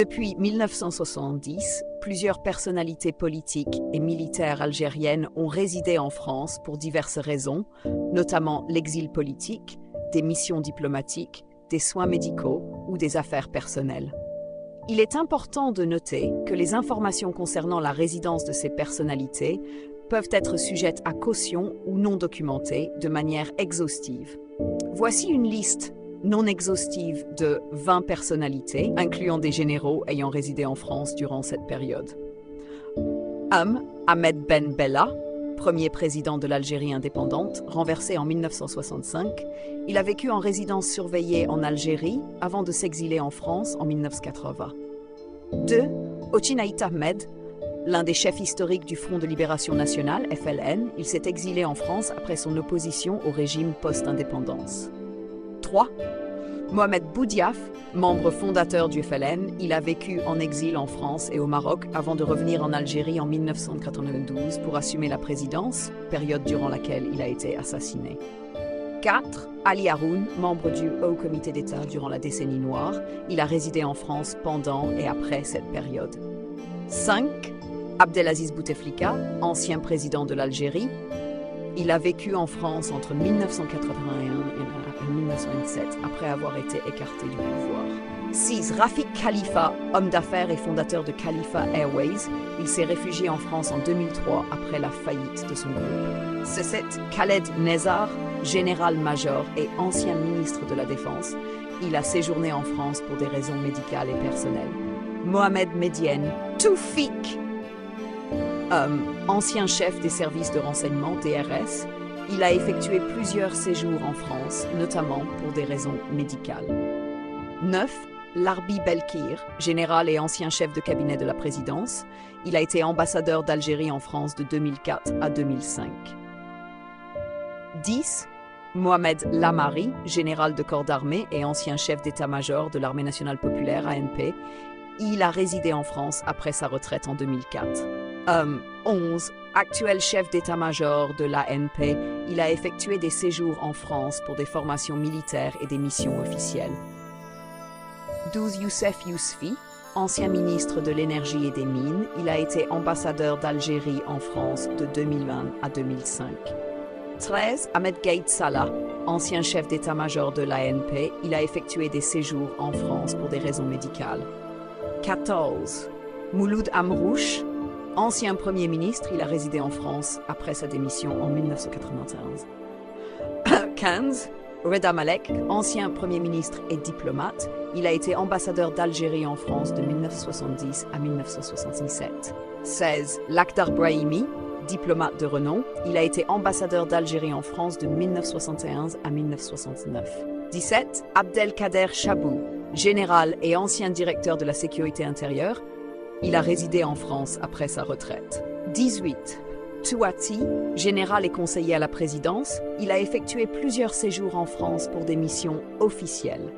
Depuis 1970, plusieurs personnalités politiques et militaires algériennes ont résidé en France pour diverses raisons, notamment l'exil politique, des missions diplomatiques, des soins médicaux ou des affaires personnelles. Il est important de noter que les informations concernant la résidence de ces personnalités peuvent être sujettes à caution ou non documentées de manière exhaustive. Voici une liste non exhaustive de 20 personnalités, incluant des généraux ayant résidé en France durant cette période. Ahmed Ben Bella, premier président de l'Algérie indépendante, renversé en 1965. Il a vécu en résidence surveillée en Algérie avant de s'exiler en France en 1980. 2. Ochin Ait Ahmed, l'un des chefs historiques du Front de Libération Nationale, FLN. Il s'est exilé en France après son opposition au régime post-indépendance. 3. Mohamed Boudiaf, membre fondateur du FLN, il a vécu en exil en France et au Maroc avant de revenir en Algérie en 1992 pour assumer la présidence, période durant laquelle il a été assassiné. 4. Ali Haroun, membre du Haut Comité d'État durant la décennie noire, il a résidé en France pendant et après cette période. 5. Abdelaziz Bouteflika, ancien président de l'Algérie, il a vécu en France entre 1981 et 1927 après avoir été écarté du pouvoir. 6. Rafik Khalifa, homme d'affaires et fondateur de Khalifa Airways. Il s'est réfugié en France en 2003 après la faillite de son groupe. 7. Khaled Nezar, général-major et ancien ministre de la Défense. Il a séjourné en France pour des raisons médicales et personnelles. Mohamed Medienne Toufik, ancien chef des services de renseignement DRS, il a effectué plusieurs séjours en France, notamment pour des raisons médicales. 9. Larbi Belkir, général et ancien chef de cabinet de la présidence. Il a été ambassadeur d'Algérie en France de 2004 à 2005. 10. Mohamed Lamari, général de corps d'armée et ancien chef d'état-major de l'Armée nationale populaire ANP. Il a résidé en France après sa retraite en 2004. 11. Actuel chef d'état-major de l'ANP, il a effectué des séjours en France pour des formations militaires et des missions officielles. 12. Youssef Yousfi, ancien ministre de l'Énergie et des Mines, il a été ambassadeur d'Algérie en France de 2020 à 2005. 13. Ahmed Gaïd Salah, ancien chef d'état-major de l'ANP, il a effectué des séjours en France pour des raisons médicales. 14. Mouloud Amrouche, ancien Premier ministre, il a résidé en France après sa démission en 1991. 15. Reda Malek, ancien Premier ministre et diplomate, il a été ambassadeur d'Algérie en France de 1970 à 1977. 16. Lakhdar Brahimi, diplomate de renom, il a été ambassadeur d'Algérie en France de 1971 à 1969. 17. Abdelkader Chabou, général et ancien directeur de la sécurité intérieure, il a résidé en France après sa retraite. 18. Touati, général et conseiller à la présidence, il a effectué plusieurs séjours en France pour des missions officielles.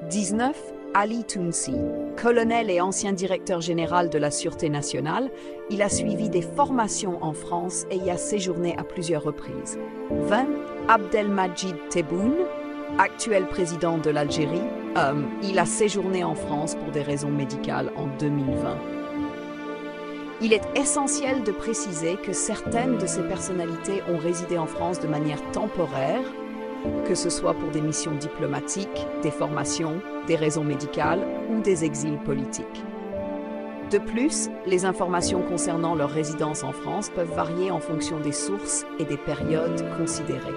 19. Ali Tounsi, colonel et ancien directeur général de la Sûreté nationale, il a suivi des formations en France et y a séjourné à plusieurs reprises. 20. Abdelmajid Tebboune, actuel président de l'Algérie, il a séjourné en France pour des raisons médicales en 2020. Il est essentiel de préciser que certaines de ces personnalités ont résidé en France de manière temporaire, que ce soit pour des missions diplomatiques, des formations, des raisons médicales ou des exils politiques. De plus, les informations concernant leur résidence en France peuvent varier en fonction des sources et des périodes considérées.